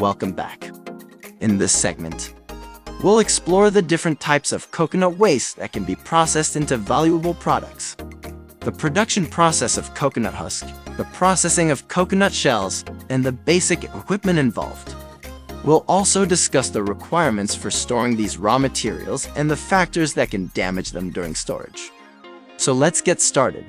Welcome back. In this segment, we'll explore the different types of coconut waste that can be processed into valuable products. The production process of coconut husk, the processing of coconut shells, and the basic equipment involved. We'll also discuss the requirements for storing these raw materials and the factors that can damage them during storage. So let's get started.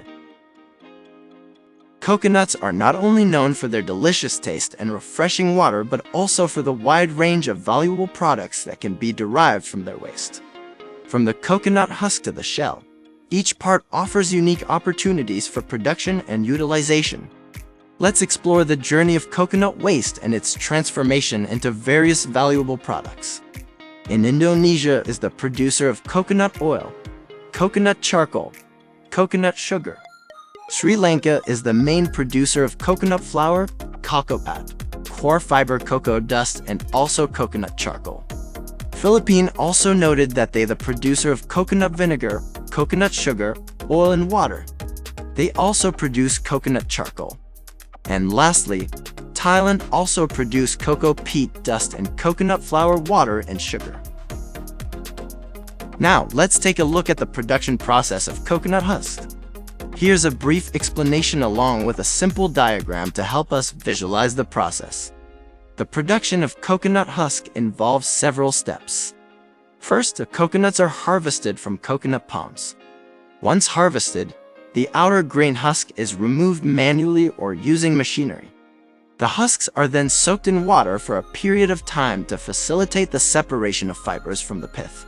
Coconuts are not only known for their delicious taste and refreshing water, but also for the wide range of valuable products that can be derived from their waste. From the coconut husk to the shell, each part offers unique opportunities for production and utilization. Let's explore the journey of coconut waste and its transformation into various valuable products. Indonesia is the producer of coconut oil, coconut charcoal, coconut sugar. Sri Lanka is the main producer of coconut flour, cocoa pad, core fiber cocoa dust, and also coconut charcoal. Philippines also noted that they are the producer of coconut vinegar, coconut sugar, oil, and water. They also produce coconut charcoal. And lastly, Thailand also produce cocoa peat dust and coconut flour, water, and sugar. Now, let's take a look at the production process of coconut husk. Here's a brief explanation along with a simple diagram to help us visualize the process. The production of coconut husk involves several steps. First, the coconuts are harvested from coconut palms. Once harvested, the outer grain husk is removed manually or using machinery. The husks are then soaked in water for a period of time to facilitate the separation of fibers from the pith.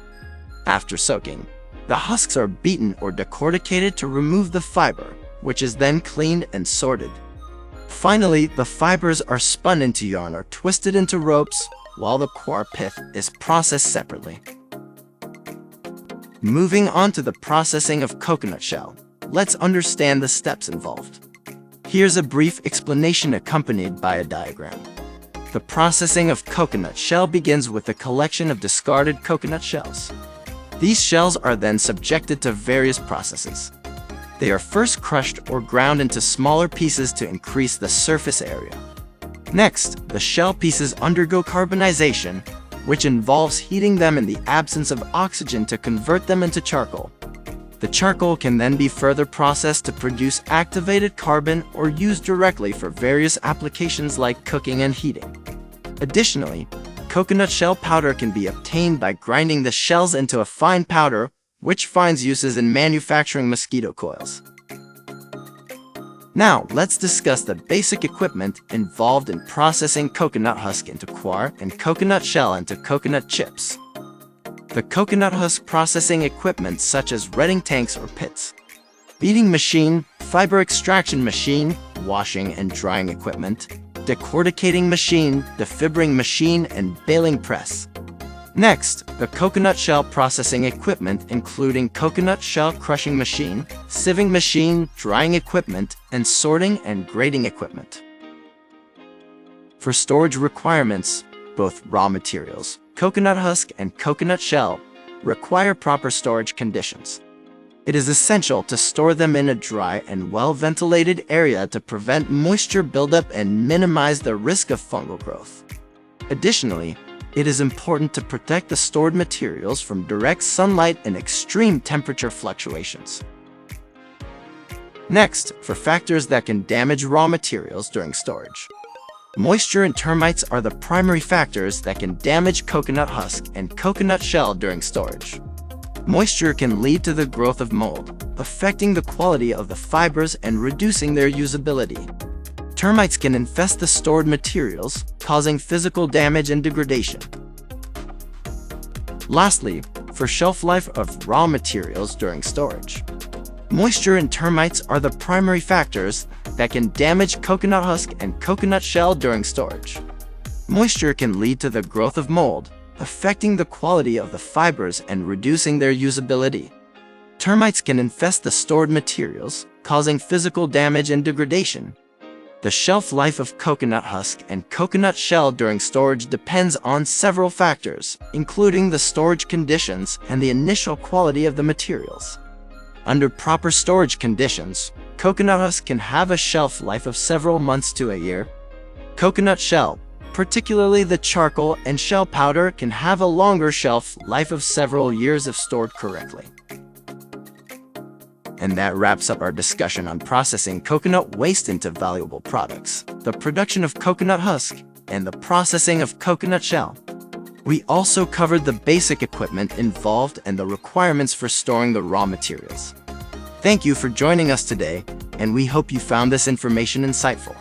After soaking, the husks are beaten or decorticated to remove the fiber, which is then cleaned and sorted. Finally, the fibers are spun into yarn or twisted into ropes, while the core pith is processed separately. Moving on to the processing of coconut shell, let's understand the steps involved. Here's a brief explanation accompanied by a diagram. The processing of coconut shell begins with the collection of discarded coconut shells. These shells are then subjected to various processes. They are first crushed or ground into smaller pieces to increase the surface area. Next, the shell pieces undergo carbonization, which involves heating them in the absence of oxygen to convert them into charcoal. The charcoal can then be further processed to produce activated carbon or used directly for various applications like cooking and heating. Additionally, coconut shell powder can be obtained by grinding the shells into a fine powder, which finds uses in manufacturing mosquito coils. Now, let's discuss the basic equipment involved in processing coconut husk into coir and coconut shell into coconut chips. The coconut husk processing equipment such as retting tanks or pits, beating machine, fiber extraction machine, washing and drying equipment, decorticating machine, defibbering machine, and baling press. Next, the coconut shell processing equipment including coconut shell crushing machine, sieving machine, drying equipment, and sorting and grading equipment. For storage requirements, both raw materials, coconut husk and coconut shell, require proper storage conditions. It is essential to store them in a dry and well-ventilated area to prevent moisture buildup and minimize the risk of fungal growth. Additionally, it is important to protect the stored materials from direct sunlight and extreme temperature fluctuations. Next, for factors that can damage raw materials during storage. Moisture and termites are the primary factors that can damage coconut husk and coconut shell during storage. Moisture can lead to the growth of mold, affecting the quality of the fibers and reducing their usability. Termites can infest the stored materials, causing physical damage and degradation. Lastly, for shelf life of raw materials during storage. Moisture and termites are the primary factors that can damage coconut husk and coconut shell during storage. Moisture can lead to the growth of mold, affecting the quality of the fibers and reducing their usability. Termites can infest the stored materials, causing physical damage and degradation. The shelf life of coconut husk and coconut shell during storage depends on several factors, including the storage conditions and the initial quality of the materials. Under proper storage conditions, coconut husk can have a shelf life of several months to a year. Coconut shell, Particularly the charcoal and shell powder can have a longer shelf life of several years if stored correctly. And that wraps up our discussion on processing coconut waste into valuable products, the production of coconut husk, and the processing of coconut shell. We also covered the basic equipment involved and the requirements for storing the raw materials. Thank you for joining us today, and we hope you found this information insightful.